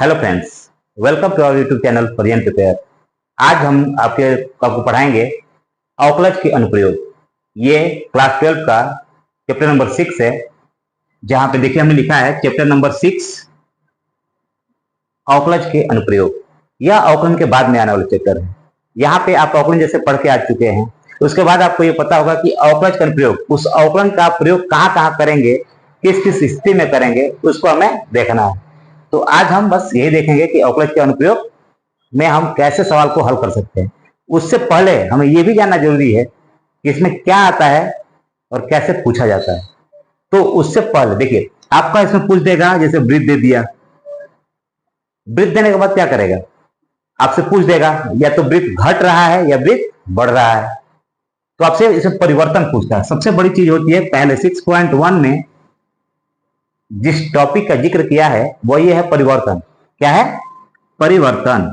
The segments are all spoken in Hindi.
Hello friends, welcome to our YouTube channel फॉरियन प्रिपेयर। आज हम आपको पढ़ाएंगे अवकलज के अनुप्रयोग। ये क्लास 12 का चैप्टर नंबर 6 है। जहां पे देखिए हमने लिखा है चैप्टर नंबर 6 अवकलज के अनुप्रयोग। यह अवकलन के बाद में आने वाला चैप्टर है। यहाँ पे आप अवकलन जैसे पढ़ के आ चुके हैं, उसके बाद आपको ये पता होगा कि अवकलज का अनुप्रयोग, उस अवकलन का प्रयोग कहाँ कहाँ करेंगे, किस किस स्थिति में करेंगे, उसको हमें देखना है। तो आज हम बस यही देखेंगे कि अवकलज के अनुप्रयोग में हम कैसे सवाल को हल कर सकते हैं। उससे पहले हमें यह भी जानना जरूरी है कि इसमें क्या आता है और कैसे पूछा जाता है। तो उससे पहले देखिए, आपका इसमें पूछ देगा, जैसे वृत्त दे दिया, वृत्त देने के बाद क्या करेगा, आपसे पूछ देगा या तो वृत्त घट रहा है या वृत्त बढ़ रहा है। तो आपसे इसमें परिवर्तन पूछता है। सबसे बड़ी चीज होती है, पहले 6.1 में जिस टॉपिक का जिक्र किया है वो ये है परिवर्तन। क्या है? परिवर्तन।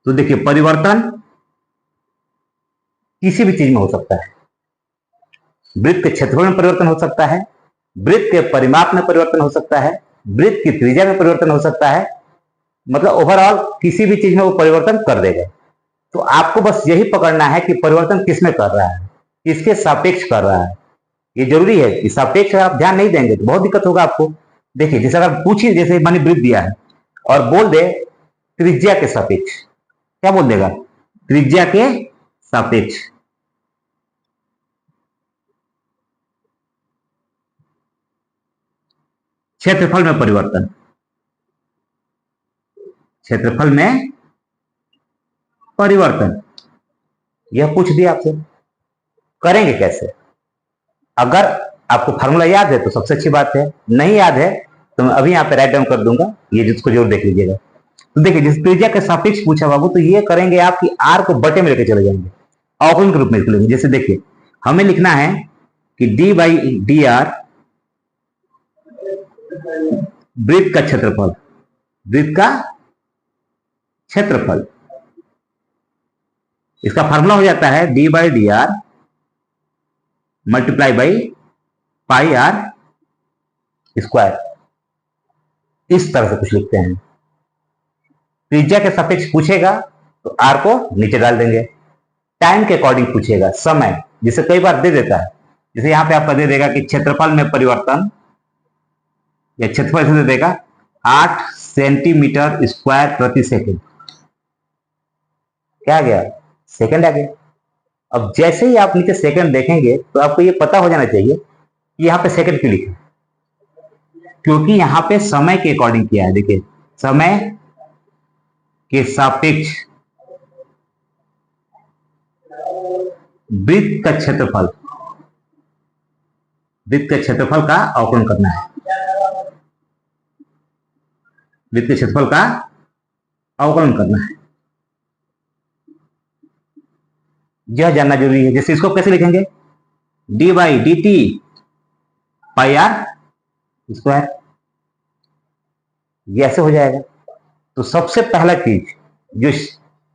तो देखिए, परिवर्तन किसी भी चीज में हो सकता है। वृत्त के क्षेत्रफल में परिवर्तन हो सकता है, वृत्त के परिमाप में परिवर्तन हो सकता है, वृत्त की त्रिज्या में परिवर्तन हो सकता है। मतलब ओवरऑल किसी भी चीज में वो परिवर्तन कर देगा। तो आपको बस यही पकड़ना है कि परिवर्तन किसमें कर रहा है, किसके सापेक्ष कर रहा है। ये जरूरी है कि सापेक्ष आप ध्यान नहीं देंगे तो बहुत दिक्कत होगा आपको। देखिए, जैसे अगर पूछिए, जैसे मैंने वृत्त दिया है और बोल दे त्रिज्या के सापेक्ष, क्या बोल देगा? त्रिज्या के सापेक्ष। क्षेत्रफल में परिवर्तन, क्षेत्रफल में परिवर्तन, यह पूछ दिया आपसे। करेंगे कैसे? अगर आपको फार्मूला याद है तो सबसे अच्छी बात है, नहीं याद है तो मैं अभी यहाँ पे राइट डाउन कर दूंगा, ये जिसको जरूर देख लीजिएगा। तो देखिए, जिस त्रिज्या के सापेक्ष पूछा बाबू, तो ये करेंगे आप कि आर को बटे में लेके चले जाएंगे, अवकलन के रूप में लिखेंगे। जैसे देखिए, हमें लिखना है कि डी बाई डी आर वृत्त का क्षेत्रफल, वृत्त का क्षेत्रफल, इसका फार्मूला हो जाता है D by D R multiply by pi R square. इस तरह से कुछ लिखते हैं। त्रिज्या के सापेक्ष पूछेगा तो आर को नीचे डाल देंगे। टाइम के अकॉर्डिंग पूछेगा, समय, जिसे कई बार दे देता है। जैसे यहां पे आपका दे देगा कि क्षेत्रफल में परिवर्तन, या क्षेत्रफल से दे देगा 8 सेंटीमीटर स्क्वायर प्रति सेकंड। क्या आ गया? सेकंड आ गया। अब जैसे ही आप नीचे सेकंड देखेंगे तो आपको ये पता हो जाना चाहिए कि यहां पे सेकंड क्यों लिखा, क्योंकि यहां पे समय के अकॉर्डिंग किया है। देखिए, समय के सापेक्ष वृत्त का क्षेत्रफल, वृत्त के क्षेत्रफल का अवकलन करना है। वृत्त के क्षेत्रफल का अवकलन करना है, यह जानना जरूरी है। जैसे इसको कैसे लिखेंगे? D by D T pi R square, ये ऐसे हो जाएगा। तो सबसे पहला चीज जो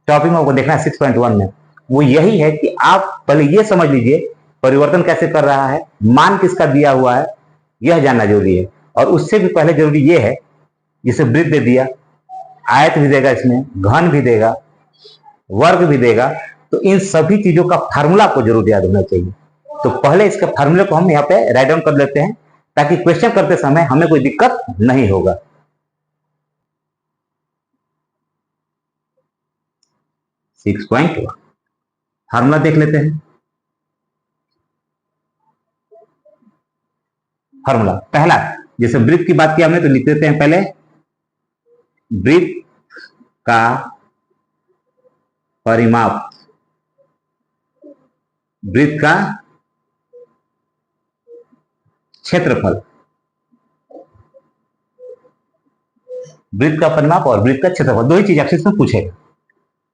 टॉपिक में आपको देखना है 6.1 में, वो यही है कि आप पहले ये समझ लीजिए परिवर्तन कैसे कर रहा है, मान किसका दिया हुआ है, यह जानना जरूरी है। और उससे भी पहले जरूरी ये है, जिसे वृत्त दे दिया, आयत भी देगा, इसमें घन भी देगा, वर्ग भी देगा। तो इन सभी चीजों का फार्मूला को जरूर याद होना चाहिए। तो पहले इसके फार्मूले को हम यहाँ पे राइट डाउन कर लेते हैं, ताकि क्वेश्चन करते समय हमें कोई दिक्कत नहीं होगा। 6.1 फार्मूला देख लेते हैं। फार्मूला पहला, जैसे वृत्त की बात की हमने, तो लिख देते हैं पहले वृत्त का परिमाप, वृत्त का क्षेत्रफल, वृत्त का परिमाप और वृत्त का क्षेत्रफल, दो ही चीज आपसे इसमें पूछेगा।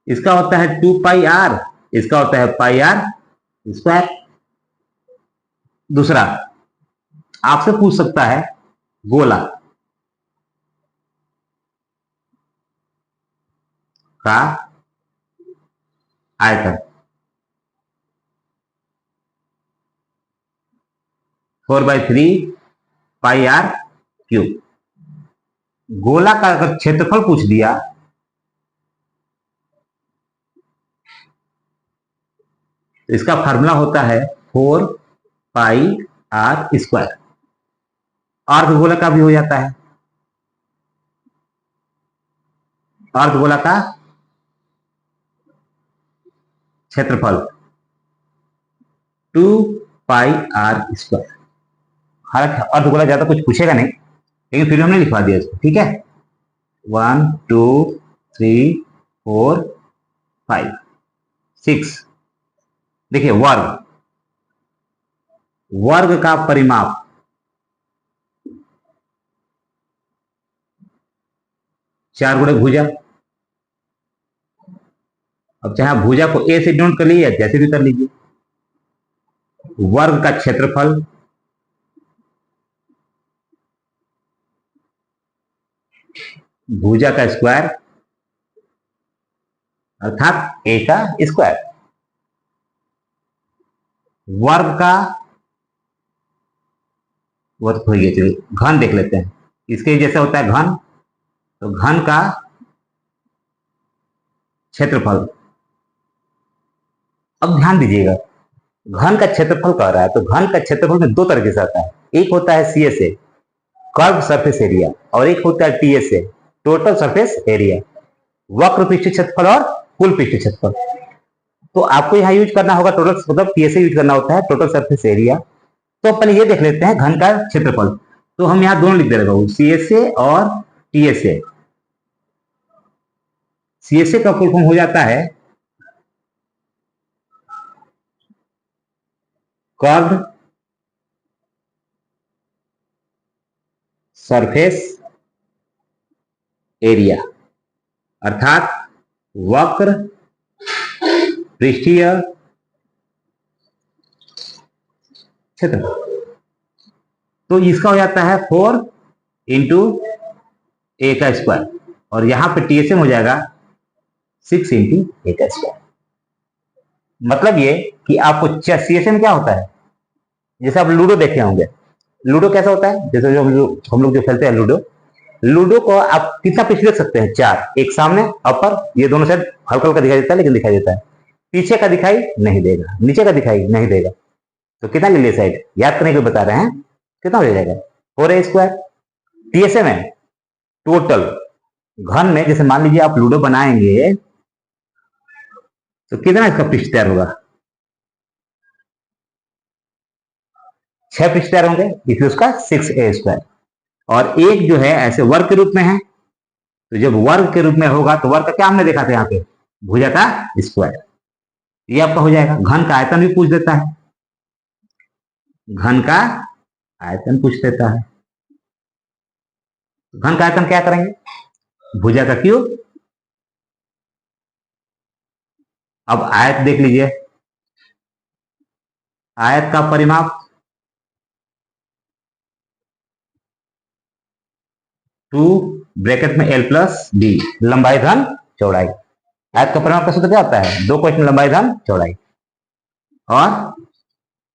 इसका होता है 2 पाई आर, इसका होता है पाई आर स्क्वायर। दूसरा, आपसे पूछ सकता है गोला का आयतन, 4/3 पाई आर क्यूब। गोला का अगर क्षेत्रफल पूछ दिया तो इसका फार्मूला होता है 4πr²। अर्धगोला का भी हो जाता है, अर्धगोला का क्षेत्रफल 2πr²। हालांकि अर्धगोला ज्यादा कुछ पूछेगा नहीं, लेकिन फिर हमने लिखवा दिया इसको, ठीक है। 1 2 3 4 5 6। देखिए वर्ग, वर्ग का परिमाप 4 गुणे भुजा। अब चाहे भुजा को ए से डिनोट कर लीजिए या जैसे भी कर लीजिए। वर्ग का क्षेत्रफल भुजा का स्क्वायर अर्थात ए का स्क्वायर। वर्ग का वर्ग हो गया, चलिए घन देख लेते हैं। इसके जैसे होता है घन, तो घन का क्षेत्रफल। अब ध्यान दीजिएगा, घन का क्षेत्रफल कह रहा है तो घन का क्षेत्रफल में दो तरीके से आता है। एक होता है CSA कर्व सरफेस एरिया, और एक होता है TSA टोटल सरफेस एरिया, वक्र पृष्ठ क्षेत्रफल और कुल पृष्ठ क्षेत्रफल। तो आपको यहाँ यूज करना होगा टोटल, मतलब TSA यूज करना होता है टोटल सरफेस एरिया। तो अपन ये देख लेते हैं घन का क्षेत्रफल, तो हम यहाँ दोनों लिख दे रहे हैं CSA और TSA। CSA का फुल फॉर्म हो जाता है कर्व सरफेस एरिया, अर्थात वक्र पृष्ठीय क्षेत्रफल। तो इसका हो जाता है 4 इंटू ए का स्क्वायर, और यहां पे TSM हो जाएगा 6 इंटू ए का स्क्वायर। मतलब ये कि आपको CSM क्या होता है, जैसे आप लूडो देखे होंगे, लूडो कैसा होता है, जैसे जो हम लोग जो खेलते हैं लूडो, लूडो को आप कितना पीछे देख सकते हैं, 4, एक सामने अपर, ये दोनों साइड हल्का हल्का दिखाई देता है लेकिन दिखाई देता है, पीछे का दिखाई नहीं देगा, नीचे का दिखाई नहीं देगा। तो कितना ले लिया साइड, याद करने के बता रहे हैं, कितना हो जाएगा 4a²। TSA में टोटल घन में, जैसे मान लीजिए आप लूडो बनाएंगे तो कितना इसका पृष्ठ तैयार होगा, 6 पृष्ठ तैयार होंगे, इसलिए उसका 6a²। और एक जो है ऐसे वर्ग के रूप में है, तो जब वर्ग के रूप में होगा तो वर्ग का क्या हमने देखा था यहाँ पे, भुजा का स्क्वायर। ये आपका हो जाएगा। घन का आयतन भी पूछ देता है, घन का आयतन पूछ देता है। घन का आयतन क्या करेंगे, भुजा का क्यूब। अब आयत देख लीजिए, आयत का परिमाप 2 ब्रैकेट में L प्लस D, लंबाई धन चौड़ाई। आयत का परिमाप का सूत्र क्या होता है, 2 क्वेश्चन लंबाई धन चौड़ाई। और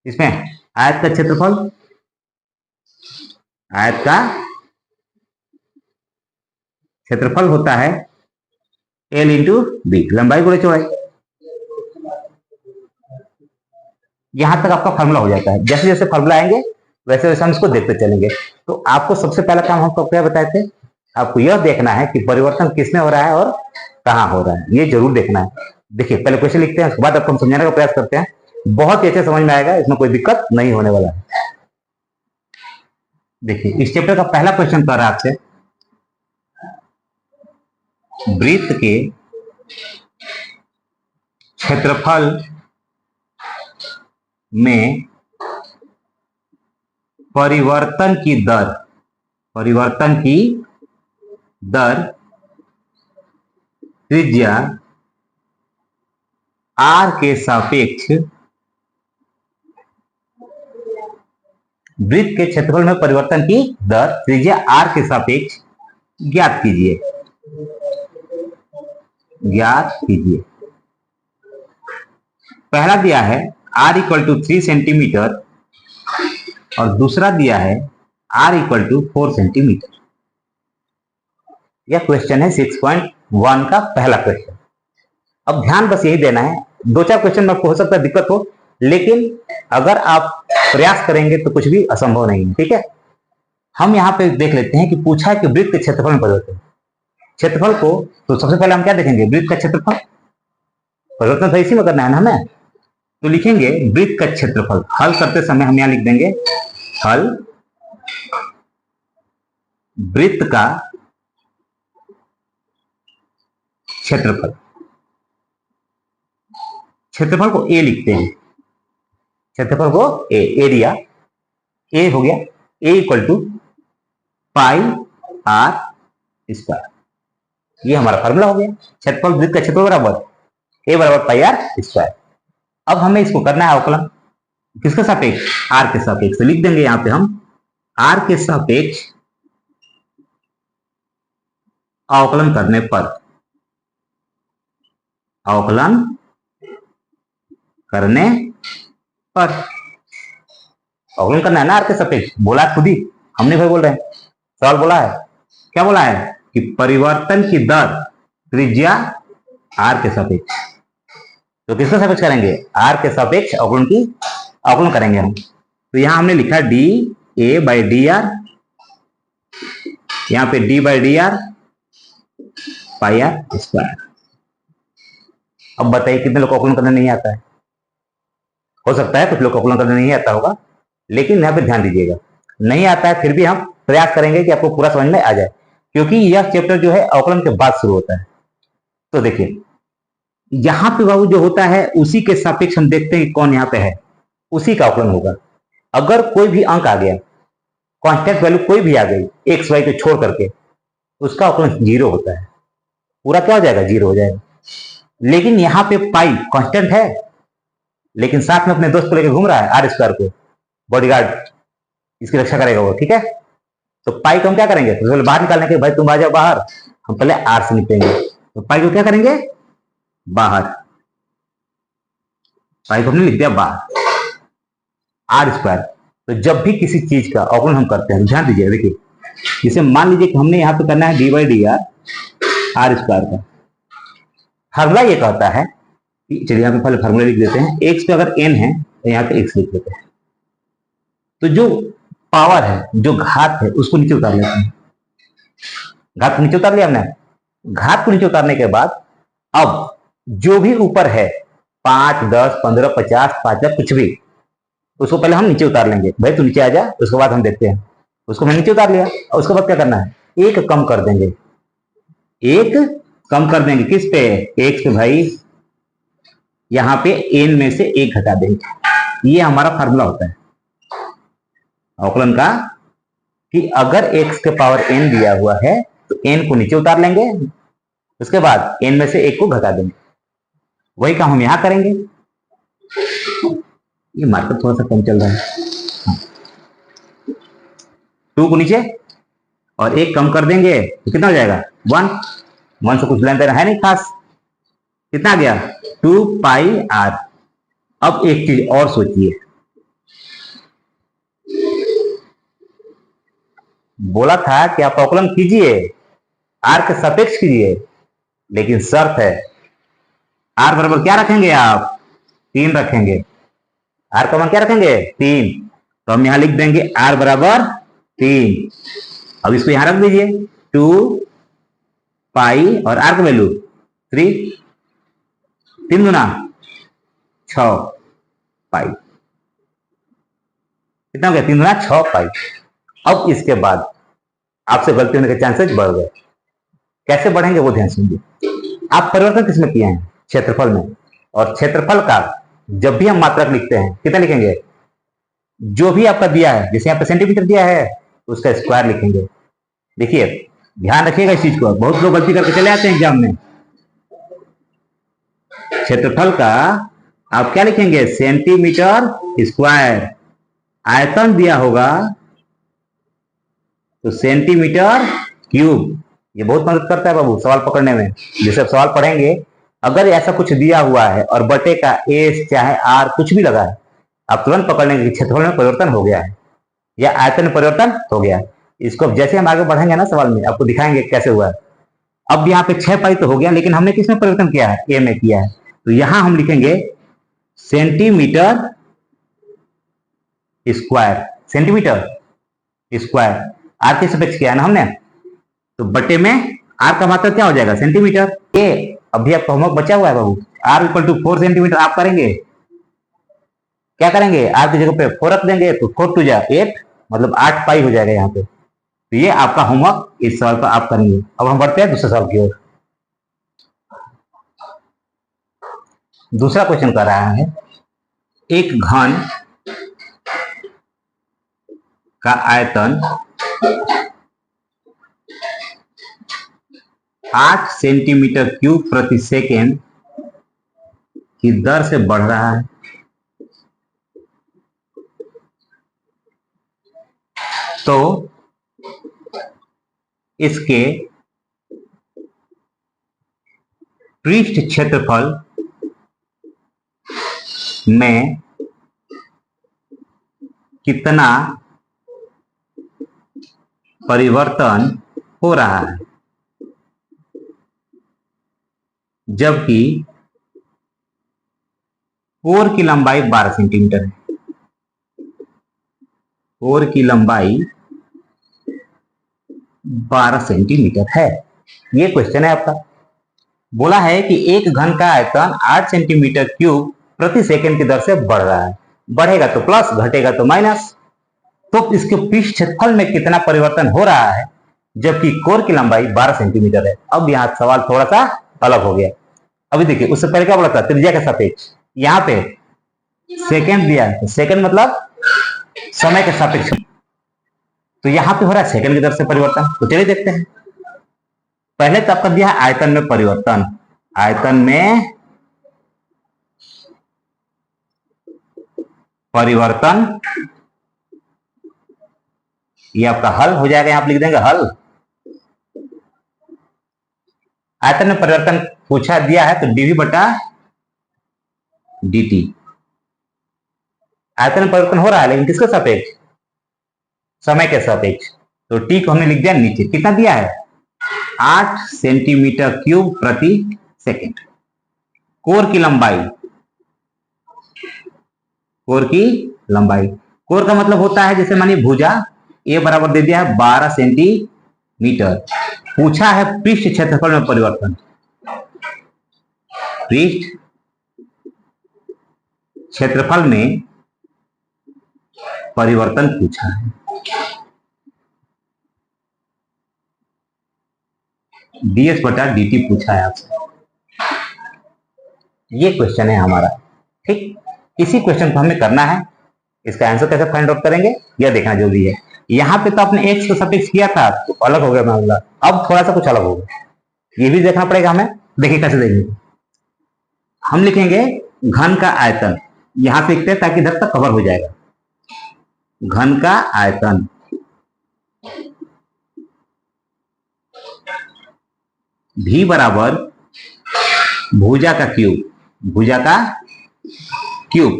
इसमें आयत का क्षेत्रफल, आयत का क्षेत्रफल होता है L इंटू B, लंबाई गुणे चौड़ाई। यहां तक आपका फार्मूला हो जाता है। जैसे जैसे फार्मूला आएंगे वैसे वैसे हम इसको देखते चलेंगे। तो आपको सबसे पहला काम हमको क्या बताए थे, आपको यह देखना है कि परिवर्तन किसमें हो रहा है और कहां हो रहा है, ये जरूर देखना है। देखिए पहले क्वेश्चन लिखते हैं, उसके बाद आपको हम समझाने का प्रयास करते हैं, बहुत ही अच्छे समझ में आएगा, इसमें कोई दिक्कत नहीं होने वाला है। देखिए इस चैप्टर का पहला क्वेश्चन कर रहा है आपसे, वृत्त के क्षेत्रफल में परिवर्तन की दर त्रिज्या r के सापेक्ष, वृत्त के क्षेत्रफल में परिवर्तन की दर त्रिज्या r के सापेक्ष ज्ञात कीजिए। पहला दिया है r इक्वल टू 3 सेंटीमीटर और दूसरा दिया है r इक्वल टू 4 सेंटीमीटर। यह क्वेश्चन है 6.1 का पहला क्वेश्चन। अब ध्यान बस यही देना है, 2-4 क्वेश्चन में आपको हो सकता है दिक्कत हो, लेकिन अगर आप प्रयास करेंगे तो कुछ भी असंभव नहीं है। ठीक है, हम यहाँ पे देख लेते हैं कि पूछा है कि वृत्त के क्षेत्रफल में परिवर्तन। क्षेत्रफल को तो सबसे पहले हम क्या देखेंगे, वृत्त का क्षेत्रफल। परिवर्तन तो इसी में करना है ना हमें, तो लिखेंगे वृत्त का क्षेत्रफल। हल करते समय हम यहाँ लिख देंगे हल वृत्त का क्षेत्रफल। क्षेत्रफल को ए लिखते हैं, क्षेत्रफल को एरिया ए हो गया, A equal to pi R square. ये हमारा फॉर्मूला हो गया, क्षेत्रफल वृत्त का क्षेत्रफल बराबर ए बराबर पाई आर स्क्वायर। अब हमें इसको करना है अवकलन, किसके सापेक्ष, आर के सापेक्ष। तो लिख देंगे यहां पे हम आर के सापेक्ष अवकलन करने पर, अवकलन करने पर, अवकलन करना है ना आर के सापेक्ष, बोला खुद ही, हमने भाई बोल रहे हैं, सवाल बोला है, क्या बोला है कि परिवर्तन की दर त्रिज्या आर के सापेक्ष। तो किसके सापेक्ष करेंगे, आर के सापेक्ष अवकलन करेंगे हम। तो यहां हमने लिखा D A by D R, यहां पे D by D R pi R square. अब बताइए कितने लोग को अवकलन करना नहीं आता है। हो सकता है कुछ लोग को अवकलन करना नहीं आता होगा, लेकिन यहां पे ध्यान दीजिएगा, नहीं आता है फिर भी हम प्रयास करेंगे कि आपको पूरा समझ में आ जाए, क्योंकि यह चैप्टर जो है अवकलन के बाद शुरू होता है। तो देखिए यहां पे बाबू जो होता है उसी के सापेक्ष हम देखते हैं कि कौन यहां पे है, उसी का अवकलन होगा। अगर कोई भी अंक आ गया, कांस्टेंट वैल्यू कोई भी आ गई एक्स वाई को छोड़ करके, उसका अवकलन 0 होता है, पूरा क्या हो जाएगा, 0 हो जाएगा। लेकिन यहाँ पे पाई कांस्टेंट है, लेकिन साथ में अपने दोस्त को लेकर घूम रहा है आर स्क्वायर को, बॉडीगार्ड इसकी रक्षा करेगा वो। ठीक है, तो पाई को हम क्या करेंगे, तो पहले बाहर निकालने के, भाई तुम आ जाओ बाहर, हम पहले आर से निकलेंगे। तो पाई को क्या करेंगे, बाहर, पाई को हमने लिख दिया बाहर, आर स्क्वायर। तो जब भी किसी चीज का अवकलन हम करते हैं, ध्यान दीजिए, देखिए जैसे मान लीजिए कि हमने यहाँ पे करना है D by D R R square का, फॉर्मूला ये कहता है, चलिए यहाँ पे पहले फॉर्मूला लिख देते हैं, एक्स पे अगर एन है तो यहाँ पे एक्स लिख देते हैं। तो जो पावर है, जो घात है, उसको नीचे उतार लेते हैं। घात को नीचे उतार लिया हमने, घात को नीचे उतारने के बाद अब जो भी ऊपर है 5, 10, 15, 50, 5,000 कुछ भी, उसको पहले हम नीचे उतार लेंगे। भाई तू नीचे आ जा, उसके बाद हम देखते हैं। उसको मैंने नीचे उतार लिया, और उसके बाद क्या करना है, एक कम कर देंगे, एक कम कर देंगे किस पे, एक्स पे। भाई यहां पे एन में से एक घटा देंगे। ये हमारा फार्मूला होता है अवकलन का, कि अगर x के पावर n दिया हुआ है तो n को नीचे उतार लेंगे, उसके बाद n में से एक को घटा देंगे। वही काम हम यहां करेंगे। ये मार्कर थोड़ा सा कम चल रहा है, 2 को नीचे और एक कम कर देंगे तो कितना हो जाएगा, 1 से कुछ लेन देना है नहीं खास, कितना गया 2 पाई आर। अब एक चीज और सोचिए, बोला था कि आप अवकलन कीजिए, आर के सापेक्ष कीजिए, लेकिन शर्त है आर बराबर क्या रखेंगे आप, 3 रखेंगे। आर का मान क्या रखेंगे, 3। तो हम यहां लिख देंगे आर बराबर 3। अब इसको यहां रख दीजिए, 2 पाई और आर का वैल्यू 3, 3 गुना 6 पाई, कितना हो गया, 3 गुना 6 पाई। अब इसके बाद आपसे गलती होने के चांसेस बढ़ गए। कैसे बढ़ेंगे वो ध्यान सुनिए। आप परिवर्तन किसमें किए हैं, क्षेत्रफल में, और क्षेत्रफल का जब भी हम मात्रक लिखते हैं कितना लिखेंगे, जो भी आपका दिया है, जैसे यहाँ पे सेंटीमीटर दिया है तो उसका स्क्वायर लिखेंगे। देखिए ध्यान रखिएगा इस चीज को, बहुत लोग गलती करके चले आते हैं एग्जाम में। क्षेत्रफल का आप क्या लिखेंगे, सेंटीमीटर स्क्वायर। आयतन दिया होगा तो सेंटीमीटर क्यूब। ये बहुत मदद करता है बाबू सवाल पकड़ने में। जैसे आप सवाल पढ़ेंगे, अगर ऐसा कुछ दिया हुआ है और बटे का एस चाहे आर कुछ भी लगा है, आप तुरंत पकड़ लेंगे कि क्षेत्रफल में परिवर्तन हो गया है या आयतन में परिवर्तन हो गया है। इसको जैसे हम आगे बढ़ेंगे ना सवाल में, आपको दिखाएंगे कैसे हुआ है। अब यहाँ पे 6 पाई तो हो गया, लेकिन हमने किसमें परिवर्तन किया है? ए में किया है। तो यहां हम लिखेंगे centimetre square, centimetre square, R के सापेक्ष किया है ना हमने, तो बटे में आर का मात्रा क्या हो जाएगा? सेंटीमीटर। ए अभी आपका होमवर्क बचा हुआ है बाबू, आर इक्वल टू 4 सेंटीमीटर। आप करेंगे क्या करेंगे? आर की जगह पे 4 रख देंगे, तो 4 टू जा 8, मतलब 8 पाई हो जाएगा यहाँ पे। तो ये आपका होमवर्क इस सवाल पर आप करेंगे। अब हम बढ़ते हैं दूसरे सवाल की ओर। दूसरा क्वेश्चन कर रहा है, एक घन का आयतन 8 सेंटीमीटर क्यूब प्रति सेकेंड की दर से बढ़ रहा है। तो इसके पृष्ठ क्षेत्रफल में कितना परिवर्तन हो रहा है, जबकि कोर की लंबाई 12 सेंटीमीटर है। कोर की लंबाई 12 सेंटीमीटर है। ये क्वेश्चन है आपका। बोला है कि एक घन का आयतन 8 सेंटीमीटर क्यूब प्रति सेकंड की दर से बढ़ रहा है। बढ़ेगा तो प्लस, घटेगा तो माइनस। तो इसके पृष्ठ क्षेत्रफल में कितना परिवर्तन हो रहा है, जबकि कोर की लंबाई 12 सेंटीमीटर है। अब यहाँ सवाल थोड़ा सा अलग हो गया। अभी देखिए, उससे पहले क्या बोला था? त्रिज्या के सापेक्ष। यहाँ पे सेकंड दिया है, सेकंड मतलब समय के सापेक्ष। तो यहाँ पे हो रहा है सेकंड की दर से परिवर्तन। तो चलिए देखते हैं। पहले तो आपका दिया है आयतन में परिवर्तन। आयतन में परिवर्तन, ये आपका हल हो जाएगा। यहां आप लिख देंगे हल। आयतन में परिवर्तन पूछा दिया है, तो डीवी बटा dt। आयतन में परिवर्तन हो रहा है, लेकिन किसके सापेक्ष? समय के सापेक्ष। तो टी को हमने लिख दिया नीचे। कितना दिया है? 8 सेंटीमीटर क्यूब प्रति सेकंड। कोर की लंबाई, कोर की लंबाई, कोर का मतलब होता है जैसे मानिए भुजा। ए बराबर दे दिया है 12 सेंटीमीटर। पूछा है पृष्ठ क्षेत्रफल में परिवर्तन। पृष्ठ क्षेत्रफल में परिवर्तन पूछा है। ds बटा dt पूछा है आपसे। ये क्वेश्चन है हमारा। ठीक, इसी क्वेश्चन को हमें करना है। इसका आंसर कैसे फाइंड आउट करेंगे, यह देखना जरूरी है। यहाँ पे तो आपने x को सापेक्ष किया था, तो अलग हो गया मामला। अब थोड़ा सा कुछ अलग होगा, ये भी देखना पड़ेगा हमें। देखिए कैसे देखेंगे। हम लिखेंगे घन का आयतन, यहां से लिखते हैं ताकि इधर तक कवर हो जाएगा। घन का आयतन v बराबर भुजा का क्यूब, भुजा का क्यूब।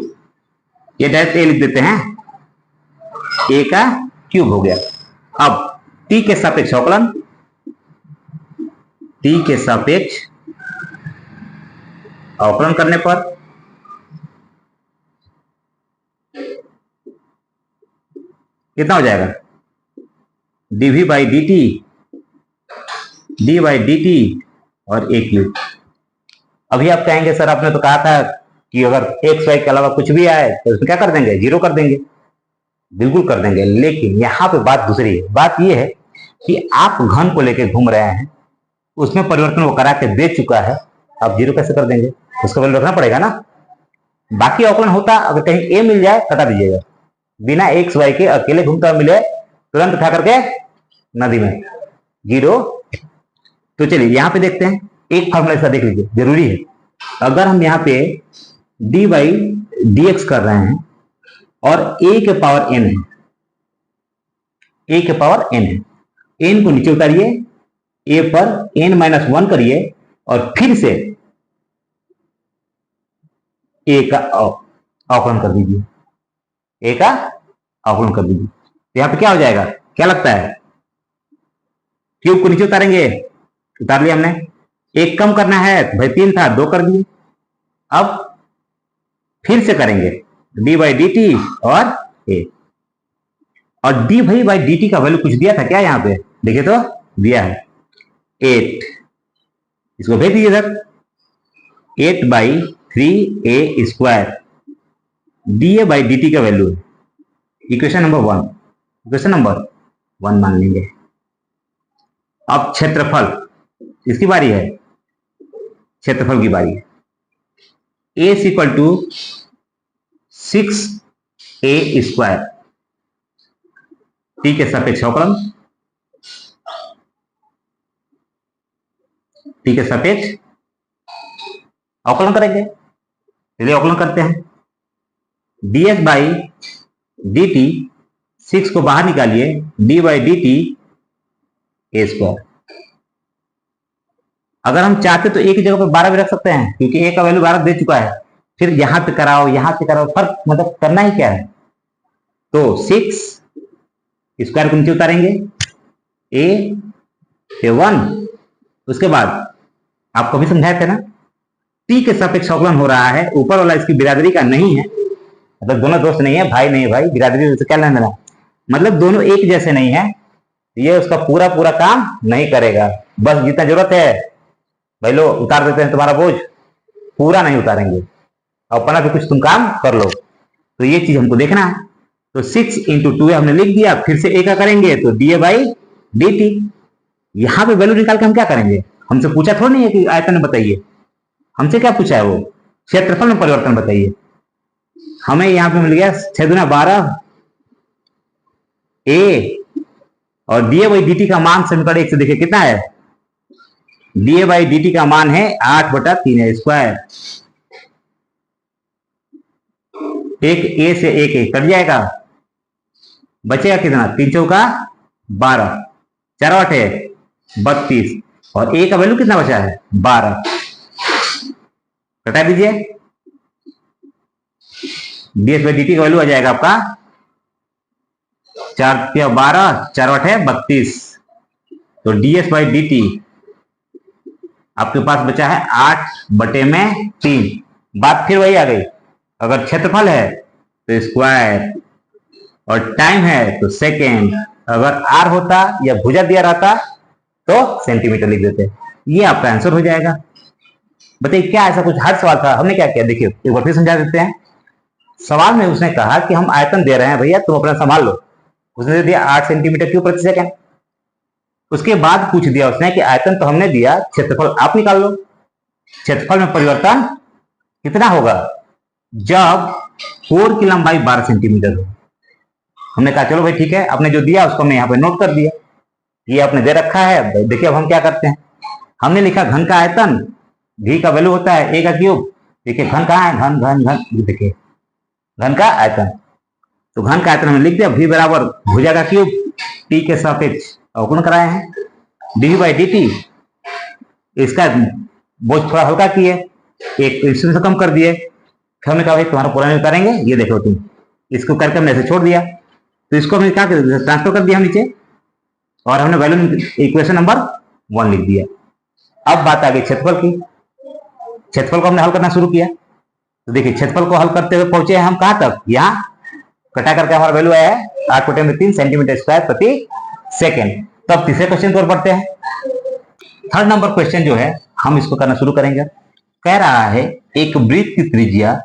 ये डायरेक्ट ए लिख देते हैं, ए का क्यूब हो गया। अब t के सापेक्ष अवकलन, t के सापेक्ष अवकलन करने पर कितना हो जाएगा? dv by dt, d by dt और ए क्यूब। अभी आप कहेंगे सर आपने तो कहा था कि अगर एक्स वाई के अलावा कुछ भी आए तो उसमें क्या कर देंगे? जीरो कर देंगे। बिल्कुल कर देंगे, लेकिन यहाँ पे बात दूसरी है। बात यह है कि आप घन को लेके घूम रहे हैं, उसमें परिवर्तन वो करा के दे चुका है, आप जीरो कैसे कर देंगे? उसका वैल्यू रखना पड़ेगा ना। बाकी अवकलन होता, अगर कहीं ए मिल जाए हटा दीजिएगा। बिना एक्स वाई के अकेले घूमता हुआ मिले, तुरंत उठा करके नदी में, जीरो। तो चलिए यहाँ पे देखते हैं। एक फॉर्मूला ऐसा देख लीजिए, जरूरी है। अगर हम यहाँ पे डी बाई डी एक्स कर रहे हैं और ए के पावर एन है, ए के पावर एन है, एन को नीचे उतारिए, ए पर एन माइनस 1 करिए और फिर से ए का अवकलन कर दीजिए, ए का अवकलन कर दीजिए। तो यहाँ पे क्या हो जाएगा? क्या लगता है? क्यूब को नीचे उतारेंगे उतार लिया हमने। एक कम करना है तो भाई 3 था 2 कर दिए। अब फिर से करेंगे डी बाई डी टी और ए, और डी भाई बाई डी टी का वैल्यू कुछ दिया था क्या यहाँ पे, देखिए तो दिया है 8, इसको भेज दीजिए sir. 8/3a² D A by D T का वैल्यू है इक्वेशन नंबर 1, इक्वेशन नंबर 1 मान लेंगे। अब क्षेत्रफल, इसकी बारी है, क्षेत्रफल की बारी है। a is equal to 6a², T के सापेक्ष अवकलन, टी के सापेक्ष अवकलन करेंगे। चलिए अवकलन करते हैं। ds बाई डी टी, 6 को बाहर निकालिए, D by D T a²। अगर हम चाहते तो एक जगह पर 12 भी रख सकते हैं, क्योंकि a का वैल्यू 12 दे चुका है। फिर यहां पे कराओ यहां पे कराओ, फर्क मतलब करना ही क्या है। तो 6 स्क्वायर को नीचे उतारेंगे, a पे 1, उसके बाद आपको भी समझाए थे ना, t के सापेक्ष अवकलन हो रहा है, ऊपर वाला इसकी बिरादरी का नहीं है, मतलब दोनों दोस्त नहीं है, भाई नहीं भाई, बिरादरी से क्या लेना देना, मतलब दोनों एक जैसे नहीं है, ये उसका पूरा पूरा काम नहीं करेगा। बस जितना जरूरत है भाई लो उतार देते हैं तुम्हारा बोझ, पूरा नहीं उतारेंगे, अपना भी कुछ तुम काम कर लो। तो ये चीज हमको देखना है। तो 6 इंटू 2 हमने लिख दिया, फिर से ए का करेंगे तो D A by D T. यहां पे वैल्यू निकाल के हम क्या करेंगे, हमसे पूछा थोड़ा नहीं है कि आयतन बताइए, हमसे क्या पूछा है, वो क्षेत्रफल में परिवर्तन बताइए। हमें यहां पे मिल गया 6 दूना 12 ए, और D A by D T का मान समीकरण 1 से देखिए कितना है, D A by D T का मान है 8/3a²। एक ए से एक एक कट जाएगा, बचेगा कितना, 3 चौका 12, 4 8 32, और ए का वैल्यू कितना बचा है 12, घटा दीजिए। ds बाई डी टी का वैल्यू आ जाएगा आपका 4 या 12, 4 8 32, तो ds बाई डी टी आपके पास बचा है 8/3। बात फिर वही आ गई, अगर क्षेत्रफल है तो स्क्वायर और टाइम है तो सेकेंड, अगर आर होता या भुजा दिया रहता तो सेंटीमीटर लिख देते, ये आपका आंसर हो जाएगा। बताइए क्या ऐसा कुछ हार्ड सवाल था, हमने क्या किया, देखिए एक बार फिर समझा देते हैं। सवाल में उसने कहा कि हम आयतन दे रहे हैं भैया तुम अपना संभाल लो, उसने दे दिया 8 सेंटीमीटर क्यूब प्रति सेकंड। उसके बाद पूछ दिया उसने कि आयतन तो हमने दिया, क्षेत्रफल आप निकाल लो, क्षेत्रफल में परिवर्तन कितना होगा जब कोर की लंबाई 12 सेंटीमीटर हो। हमने कहा चलो भाई ठीक है, आपने जो दिया उसको हमने यहाँ पे नोट कर दिया, ये आपने दे रखा है। देखिए अब हम क्या करते हैं, हमने लिखा घन का आयतन, घी का वैल्यू होता है a का क्यूब। देखिए घन कहाँ है, घन घन घन, देखिए घन का आयतन, तो घन का आयतन हमने लिख दिया v बराबर भुजा का क्यूब, t के सापेक्ष अवकलन कराए हैं, डी बाई डी टी। इसका बोझ थोड़ा हल्का किए, एक इंस्टेंट से कम कर दिए। हमने कहा भाई तुम्हारा पूरा नहीं उतारेंगे, ये देखो तुम, इसको करके हमने ऐसे छोड़ दिया, तो इसको हमने क्या ट्रांसफर कर दिया हम नीचे, और हमने वैल्यू इक्वेशन नंबर 1 लिख दिया। अब बात आ गई क्षेत्रफल की, क्षेत्रफल को हमने हल करना शुरू किया। तो देखिए क्षेत्रफल को हल करते हुए पहुंचे हैं हम कहां तक, यहाँ कटा करके हमारा वैल्यू आया है 8/3 सेंटीमीटर स्क्वायर प्रति सेकेंड। तब तीसरे क्वेश्चन की ओर बढ़ते हैं। थर्ड नंबर क्वेश्चन जो है हम इसको करना शुरू करेंगे। कह रहा है एक वृत्त की त्रिज्या,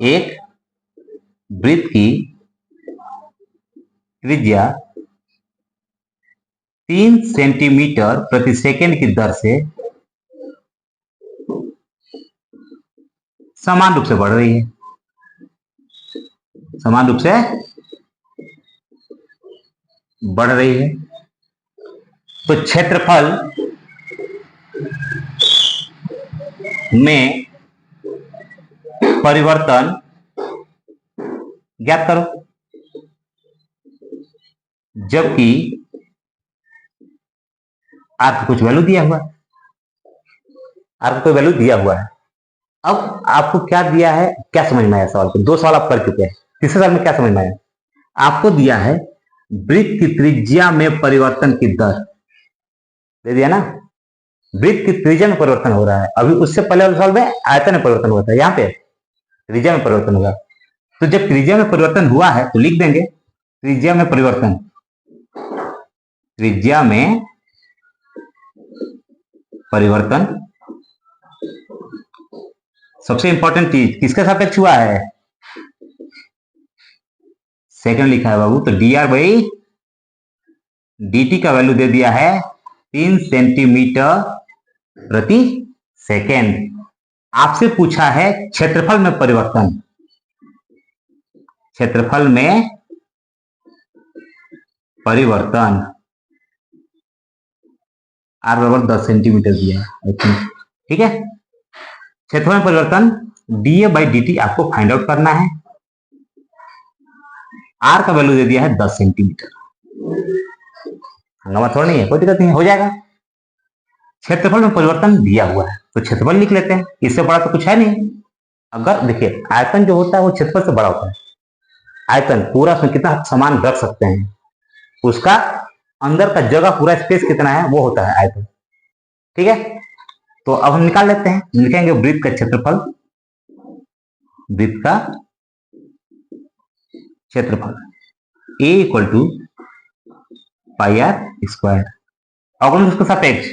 एक वृत्त की त्रिज्या 3 सेंटीमीटर प्रति सेकेंड की दर से समान रूप से बढ़ रही है, समान रूप से बढ़ रही है। तो क्षेत्रफल में परिवर्तन ज्ञात करो, जबकि आर को कुछ वैल्यू दिया हुआ है, आर को कोई वैल्यू दिया हुआ है। अब आपको क्या दिया है, क्या समझ में आया सवाल को, 2 सवाल आप कर चुके हैं, तीसरे सवाल में क्या समझ में आया, आपको दिया है वृत्त की त्रिज्या में परिवर्तन की दर, दे दिया ना, वृत्त की त्रिज्या में परिवर्तन हो रहा है। अभी उससे पहले वाले सवाल में आयतन में परिवर्तन हुआ था, यहाँ पे त्रिज्या में परिवर्तन होगा। तो जब त्रिज्या में परिवर्तन हुआ है तो लिख देंगे त्रिज्या में परिवर्तन, त्रिज्या में परिवर्तन। सबसे इंपॉर्टेंट चीज किसके सापेक्ष हुआ है, सेकंड लिखा है बाबू, तो dr/dt का वैल्यू दे दिया है 3 सेंटीमीटर प्रति सेकेंड। आपसे पूछा है क्षेत्रफल में परिवर्तन, क्षेत्रफल में परिवर्तन r बराबर 10 सेंटीमीटर दिया है, ठीक है। क्षेत्रफल में परिवर्तन dA/dt आपको फाइंड आउट करना है। r का वैल्यू दे दिया है 10 सेंटीमीटर, हंगामा थोड़ा नहीं है, कोई दिक्कत नहीं, हो जाएगा। क्षेत्रफल में परिवर्तन दिया हुआ है तो क्षेत्रफल लिख लेते हैं, इससे बड़ा तो कुछ है नहीं। अगर देखिए आयतन जो होता है वो क्षेत्रफल से बड़ा होता है। आयतन पूरा उसमें कितना सामान रख सकते हैं, उसका अंदर का जगह पूरा स्पेस कितना है वो होता है आयतन, ठीक है। तो अब हम निकाल लेते हैं, लिखेंगे वृत्त का क्षेत्रफल, वृत्त का क्षेत्रफल A = πr²। अवकलन किसके सापेक्ष,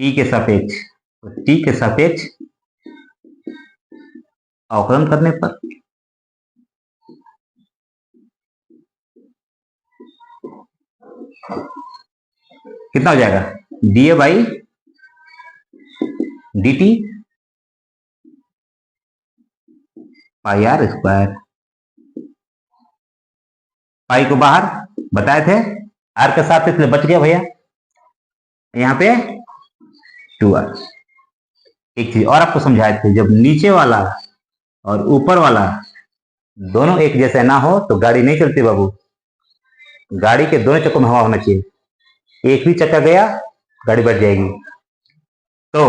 t के सापेक्ष, तो t के सापेक्ष अवकलन करने पर कितना हो जाएगा, dA/dt πr²। पाई को बाहर बताए थे, r के साथ इसलिए बच गया भैया, यहाँ पे 2r। एक चीज और आपको समझाए थे, जब नीचे वाला और ऊपर वाला दोनों एक जैसे ना हो तो गाड़ी नहीं चलती बाबू। गाड़ी के दोनों चक्कों में हवा होना चाहिए, एक भी चक्का गया गाड़ी बैठ जाएगी। तो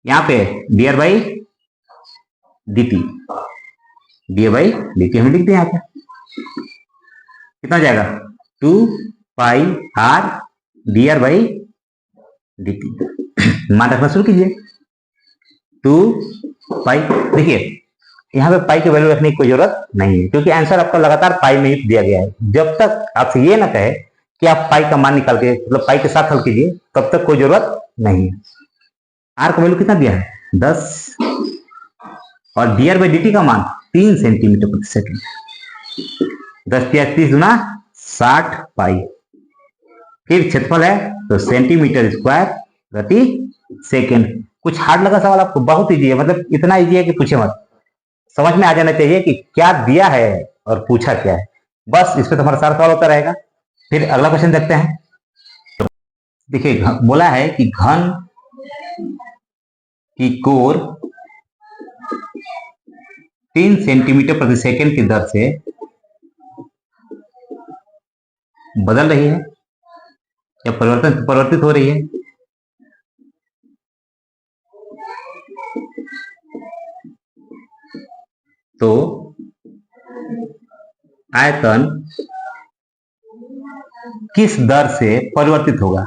यहाँ पे dr/dt, dA/dt हम लिख दें यहाँ पे, कितना जाएगा 2πr dr/dt। मान रखना शुरू कीजिए, 2π। देखिए यहाँ पे पाई की वैल्यू रखने की कोई जरूरत नहीं है, क्योंकि आंसर आपका लगातार पाई में ही दिया गया है। जब तक आपसे ये ना कहे कि आप पाई का मान निकाल के मतलब पाई के साथ हल कीजिए, तब तक कोई जरूरत नहीं है। आर का वैल्यू कितना दिया है 10, और dr/dt का मान 3 सेंटीमीटर प्रति सेकेंड। 10 × 30 × 60 पाई। फिर क्षेत्रफल है तो सेंटीमीटर स्क्वायर प्रति सेकेंड। कुछ हार्ड लगा सवाल आपको, बहुत इजी है, मतलब इतना इजी है कि पूछे मत, समझ में आ जाना चाहिए कि क्या दिया है और पूछा क्या है, बस इस पर तुम्हारा सारा सवाल होता रहेगा। फिर अगला क्वेश्चन देखते हैं। देखिए बोला है कि घन की कोर 3 सेंटीमीटर प्रति सेकेंड की दर से बदल रही है या परिवर्तित हो रही है। तो आयतन किस दर से परिवर्तित होगा,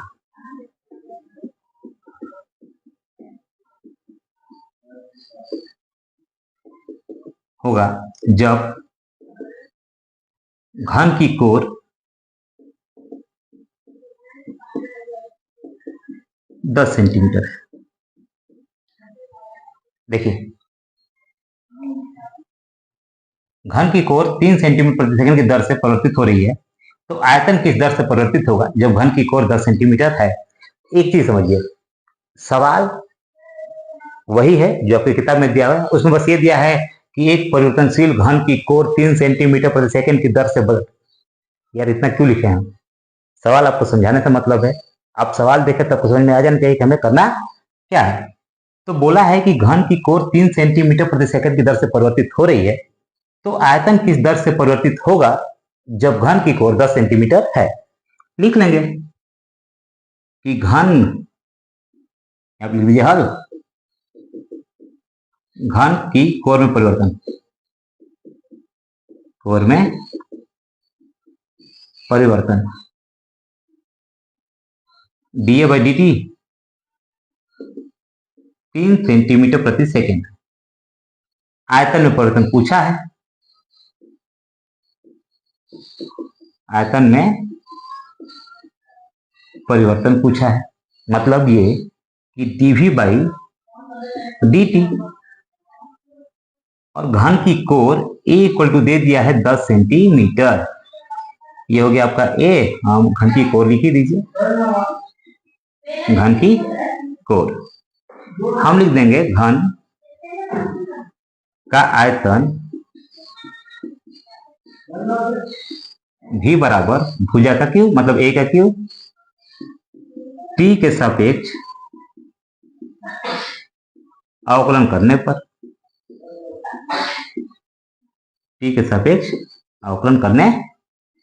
जब घन की कोर 10 सेंटीमीटर है। देखिए घन की कोर 3 सेंटीमीटर प्रति सेकंड की दर से परिवर्तित हो रही है, तो आयतन किस दर से परिवर्तित होगा जब घन की कोर 10 सेंटीमीटर है। एक चीज समझिए, सवाल वही है जो आपकी किताब में दिया हुआ है, उसमें बस ये दिया है कि एक परिवर्तनशील घन की कोर 3 सेंटीमीटर प्रति सेकंड की दर से बदल। यार इतना क्यों लिखे हैं, सवाल आपको समझाने से मतलब है, आप सवाल देखें तब समझ में आ जाना चाहिए कि हमें करना क्या है। तो बोला है कि घन की कोर 3 सेंटीमीटर प्रति सेकंड की दर से परिवर्तित हो रही है, तो आयतन किस दर से परिवर्तित होगा जब घन की कोर 10 सेंटीमीटर है। लिख लेंगे कि घन, आप लिख दीजिए हल, घन की कोर में परिवर्तन, कोर में परिवर्तन dA/dt 3 सेंटीमीटर प्रति सेकेंड। आयतन में परिवर्तन पूछा है, आयतन में परिवर्तन पूछा है, मतलब ये कि dv बाई dt, और घन की कोर a इक्वल टू दे दिया है 10 सेंटीमीटर। ये हो गया आपका a, हम घन की कोर लिख ही दीजिए, घन की कोर हम लिख देंगे घन का आयतन v बराबर भुजा का क्यूब, मतलब a का क्यूब, t के सापेक्ष अवकलन करने पर, t के सापेक्ष अवकलन करने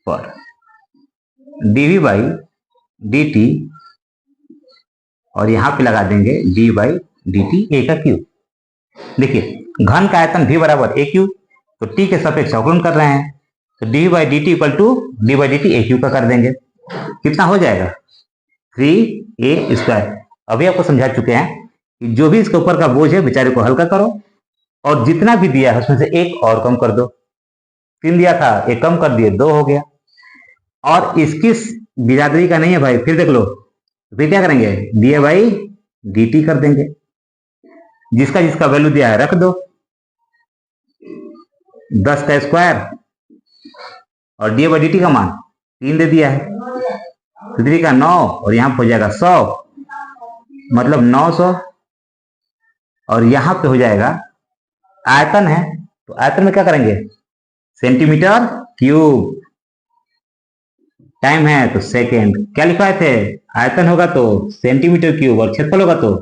पर dv बाई dt, और यहां पे लगा देंगे d बाई dt a का क्यूब। देखिए घन का आयतन v बराबर a क्यूब, तो t के सापेक्ष अवकलन कर रहे हैं, तो dv by dt equal to d by dt a cube का कर देंगे। कितना हो जाएगा 3a स्क्वायर। अभी आपको समझा चुके हैं कि जो भी इसके ऊपर का बोझ है बेचारे को हल्का करो, और जितना भी दिया है उसमें से एक और कम कर दो। 3 दिया था, एक कम कर दिए, 2 हो गया। और इसकी बिरादरी का नहीं है भाई, फिर देख लो, फिर क्या करेंगे, दिया भाई dt कर देंगे, जिसका जिसका वैल्यू दिया है रख दो। 10 का स्क्वायर और डी बाई डी टी का मान 3 दे दिया है, 3 का 9, और यहां पर हो जाएगा 100, मतलब 900, और यहां पे हो जाएगा आयतन है, तो आयतन में क्या करेंगे, सेंटीमीटर क्यूब, टाइम है तो सेकेंड, क्या लिखवाए थे, आयतन होगा तो सेंटीमीटर क्यूब और क्षेत्रफल होगा तो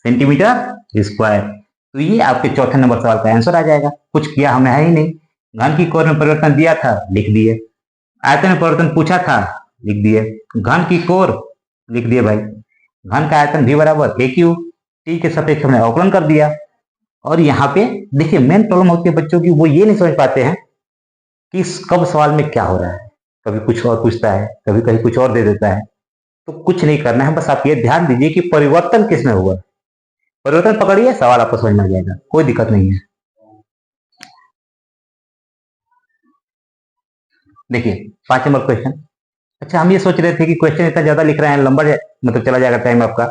सेंटीमीटर स्क्वायर। तो ये आपके चौथे नंबर सवाल का आंसर आ जाएगा। कुछ किया हमने है ही नहीं, घन की कोर में परिवर्तन दिया था, लिख दिए, आयतन में परिवर्तन पूछा था, लिख दिए, घन की कोर लिख दिए भाई, घन का आयतन v बराबर a क्यूब, t के सापेक्ष हमने अवकलन कर दिया। और यहाँ पे देखिए मेन प्रॉब्लम होती है बच्चों की, वो ये नहीं समझ पाते हैं कि कब सवाल में क्या हो रहा है, कभी कुछ और पूछता है, कभी कहीं कुछ और दे देता है। तो कुछ नहीं करना है, बस आप ये ध्यान दीजिए कि परिवर्तन किसमें हुआ, परिवर्तन पकड़िए, सवाल आपको समझ में आ जाएगा, कोई दिक्कत नहीं है। देखिए 5 नंबर क्वेश्चन। अच्छा, हम ये सोच रहे थे कि क्वेश्चन इतना ज्यादा लिख रहे हैं, लंबा मतलब चला जाएगा टाइम आपका,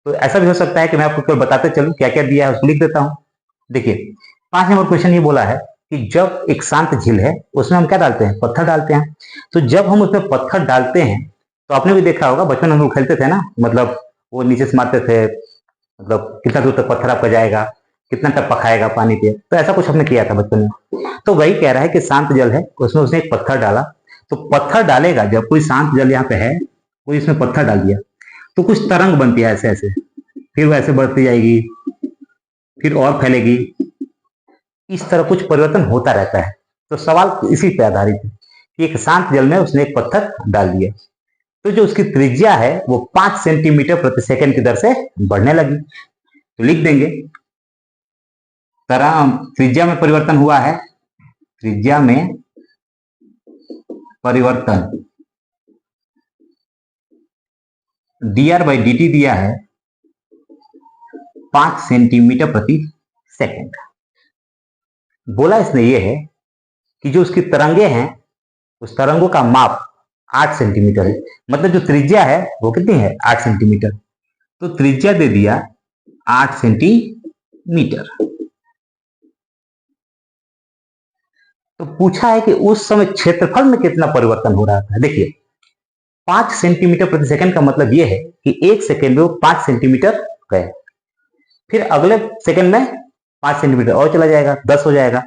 तो ऐसा भी हो सकता है कि मैं आपको केवल बताते चलूं क्या क्या दिया है उसको लिख देता हूं। देखिए 5 नंबर क्वेश्चन ये बोला है कि जब एक शांत झील है उसमें हम क्या डालते हैं, पत्थर डालते हैं। तो जब हम उसमें पत्थर डालते हैं, तो आपने भी देखा होगा, बचपन में हम लोग खेलते थे ना, मतलब वो नीचे से मारते थे, मतलब कितना दूर तक पत्थर आपका जाएगा, कितना टप्पा खाएगा पानी पे, तो ऐसा कुछ हमने किया था बचपन में। तो वही कह रहा है कि शांत जल है, उसमें उसने एक पत्थर डाला, तो पत्थर डालेगा, जब कोई शांत जल यहाँ पे है, कोई इसमें पत्थर डाल दिया, तो कुछ तरंग बनती है ऐसे ऐसे, फिर वैसे बढ़ती जाएगी, फिर और फैलेगी, इस तरह कुछ परिवर्तन होता रहता है। तो सवाल इसी पे आधारित है कि एक शांत जल में उसने एक पत्थर डाल दिया, तो जो उसकी त्रिज्या है वो 5 सेंटीमीटर प्रति सेकंड की दर से बढ़ने लगी। तो लिख देंगे त्रिज्या में परिवर्तन हुआ है, त्रिज्या में परिवर्तन dr बाई dt दिया है 5 सेंटीमीटर प्रति सेकंड। बोला इसने ये है कि जो उसकी तरंगे हैं, उस तरंगों का माप 8 सेंटीमीटर है, मतलब जो त्रिज्या है वो कितनी है, 8 सेंटीमीटर। तो त्रिज्या दे दिया 8 सेंटीमीटर। तो पूछा है कि उस समय क्षेत्रफल में कितना परिवर्तन हो रहा था। देखिए 5 सेंटीमीटर प्रति सेकंड का मतलब यह है कि 1 सेकंड में वो 5 सेंटीमीटर गए, फिर अगले सेकंड में 5 सेंटीमीटर और चला जाएगा, 10 हो जाएगा,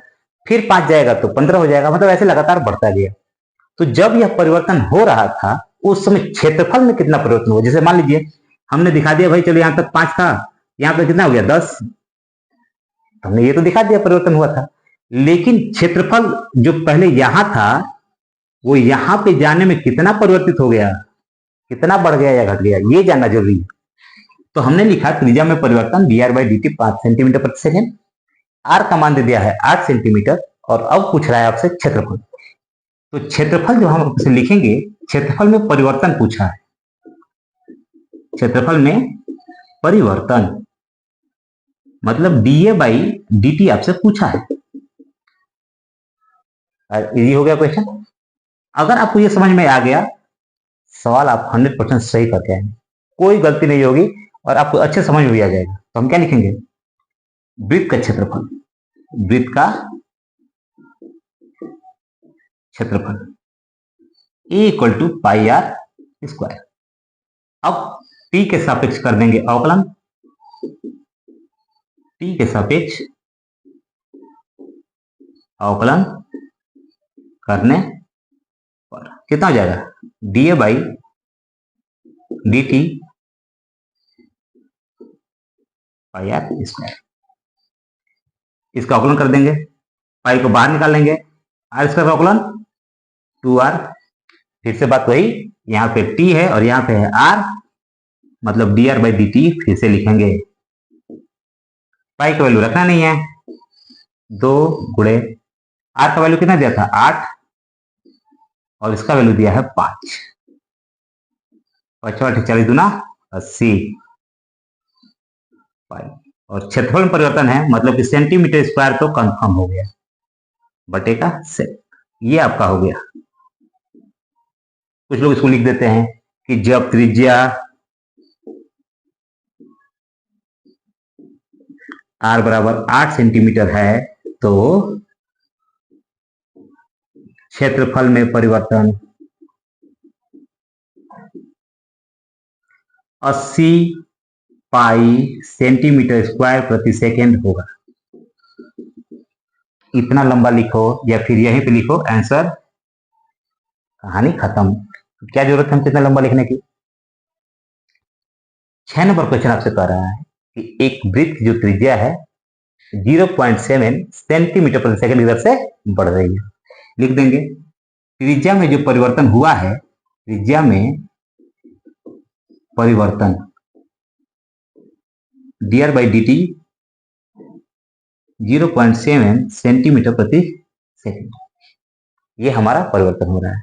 फिर 5 जाएगा तो 15 हो जाएगा, मतलब ऐसे लगातार बढ़ता गया। तो जब यह परिवर्तन हो रहा था उस समय क्षेत्रफल में कितना परिवर्तन हुआ, जैसे मान लीजिए हमने दिखा दिया भाई चलो यहां तक 5 था, यहां पर कितना हो गया 10, हमने ये तो दिखा दिया परिवर्तन हुआ था, लेकिन क्षेत्रफल जो पहले यहां था वो यहां पे जाने में कितना परिवर्तित हो गया, कितना बढ़ गया या घट गया, ये जानना जरूरी है। तो हमने लिखा त्रिज्या में परिवर्तन dr बाई dt 5 सेंटीमीटर प्रति सेकंड, r का मान दे दिया है 8 सेंटीमीटर, और अब पूछ रहा है आपसे क्षेत्रफल। तो क्षेत्रफल जो हम आपसे लिखेंगे, क्षेत्रफल में परिवर्तन पूछा है, क्षेत्रफल में परिवर्तन, मतलब dA/dt आपसे पूछा है। इजी हो गया क्वेश्चन। अगर आपको ये समझ में आ गया, सवाल आप 100% सही करके आएंगे, कोई गलती नहीं होगी और आपको अच्छे समझ में भी आ जाएगा। तो हम क्या लिखेंगे, वृत्त का क्षेत्रफल, वृत्त का क्षेत्रफल A = πr²। अब t के सापेक्ष कर देंगे अवकलन, t के सापेक्ष अवकलन करने पर कितना हो जाएगा, dA/dt πr²। इसका अवकलन कर देंगे, पाई को बाहर निकाल लेंगे, r² का अवकलन 2r। फिर से बात वही, यहाँ पे t है और यहाँ पे है r, मतलब dr/dt फिर से लिखेंगे। पाई का वैल्यू रखना नहीं है, 2 गुणे r का वैल्यू कितना दिया था 8 और इसका वैल्यू दिया है 5। 5 40 दूना 80 पाई। और क्षेत्रफल में परिवर्तन है, मतलब कि सेंटीमीटर स्क्वायर तो कंफर्म हो गया, बटे का सेक। ये आपका हो गया। कुछ लोग इसको लिख देते हैं कि जब त्रिज्या r = 8 सेंटीमीटर है तो क्षेत्रफल में परिवर्तन 80 पाई सेंटीमीटर स्क्वायर प्रति सेकेंड होगा। इतना लंबा लिखो या फिर यहीं पे लिखो, आंसर, कहानी खत्म। क्या जरूरत है हमको इतना लंबा लिखने की। 6 नंबर क्वेश्चन आपसे कह रहा है कि एक वृत्त की जो त्रिज्या है 0.7 सेंटीमीटर प्रति सेकंड की दर से बढ़ रही है। लिख देंगे त्रिज्या में जो परिवर्तन हुआ है, त्रिज्या में परिवर्तन dr/dt 0.7 सेंटीमीटर प्रति सेकंड, ये हमारा परिवर्तन हो रहा है।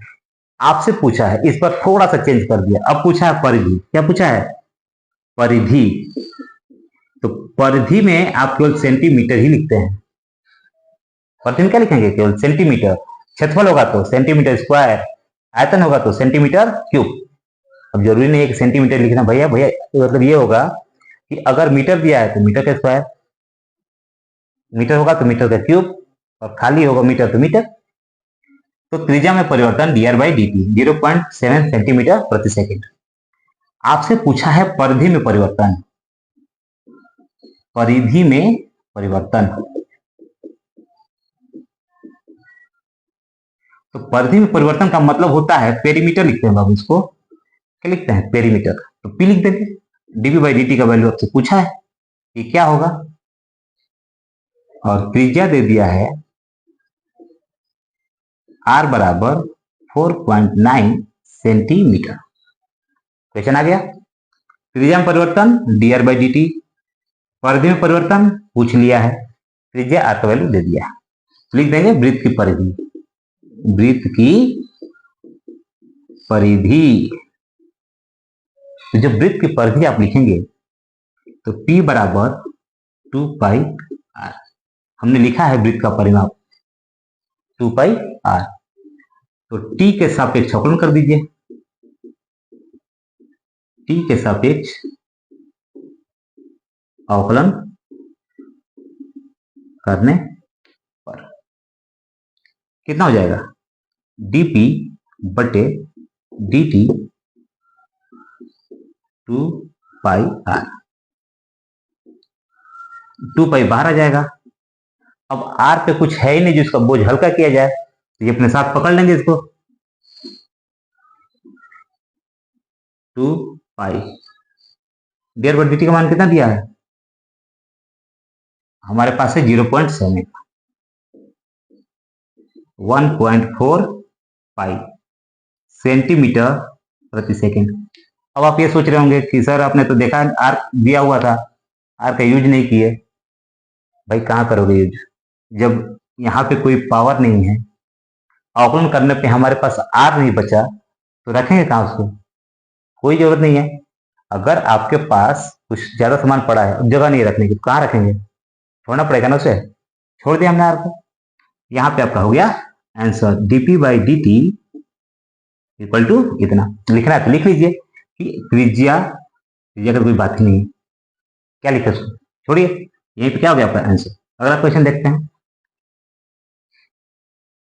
आपसे पूछा है, इस पर थोड़ा सा चेंज कर दिया, अब पूछा है परिधि। क्या पूछा है, परिधि। तो परिधि में आप केवल सेंटीमीटर ही लिखते हैं। परिधि में क्या लिखेंगे, केवल सेंटीमीटर। क्षेत्रफल होगा तो सेंटीमीटर स्क्वायर, आयतन होगा तो सेंटीमीटर क्यूब। अब जरूरी नहीं है कि सेंटीमीटर लिखना भैया, मतलब ये होगा कि अगर मीटर दिया है तो मीटर का स्क्वायर, मीटर होगा तो मीटर का क्यूब, और खाली होगा मीटर तो मीटर। तो त्रिज्या में परिवर्तन dr/dt 0.7 सेंटीमीटर प्रति सेकंड। आपसे पूछा है परिधि में परिवर्तन, परिधि में परिवर्तन। तो परिधि में परिवर्तन का मतलब होता है, पेरीमीटर लिखते हैं बाबू, इसको क्या लिखते हैं, पेरीमीटर। तो पी लिख देंगे, dv/dt का वैल्यू आपसे पूछा है कि क्या होगा, और त्रिज्या दे दिया है r = 4.9 सेंटीमीटर। क्वेश्चन आ गया। त्रिज्या में परिवर्तन dr/dt, परिधि में परिवर्तन पूछ लिया है, त्रिज्या r का वैल्यू दे दिया है। लिख देंगे वृत्त की परिधि, वृत्त की परिधि। तो जब वृत्त की परिधि आप लिखेंगे तो p = 2πr। हमने लिखा है वृत्त का परिमाप 2πr। तो t के सापेक्ष अवकलन कर दीजिए, t के सापेक्ष अवकलन करने पर कितना हो जाएगा, dp/dt 2πr। 2π बाहर आ जाएगा। अब r पे कुछ है ही नहीं जिसका बोझ हल्का किया जाए, तो ये अपने साथ पकड़ लेंगे इसको, 2π। dr/dt का मान कितना दिया है हमारे पास है 0.7, 1.4 पाई सेंटीमीटर प्रति सेकंड। अब आप ये सोच रहे होंगे कि सर आपने तो देखा आर दिया हुआ था, आर का यूज नहीं किए। भाई कहाँ करोगे यूज, जब यहाँ पे कोई पावर नहीं है, अवकलन करने पे हमारे पास आर नहीं बचा, तो रखेंगे कहाँ उसको, कोई जरूरत नहीं है। अगर आपके पास कुछ ज्यादा सामान पड़ा है, जगह नहीं रखने की, कहाँ रखेंगे, छोड़ना पड़ेगा ना उसे, छोड़ दिया हमने आर को। यहाँ पे आपका हो गया आंसर dp/dt इक्वल टू इतना। लिखना है तो लिख लीजिए कि त्रिज्या का कोई बात ही नहीं है, क्या लिखे उसको, छोड़िए। यहीं पे क्या हो गया आपका आंसर। अगला क्वेश्चन देखते हैं।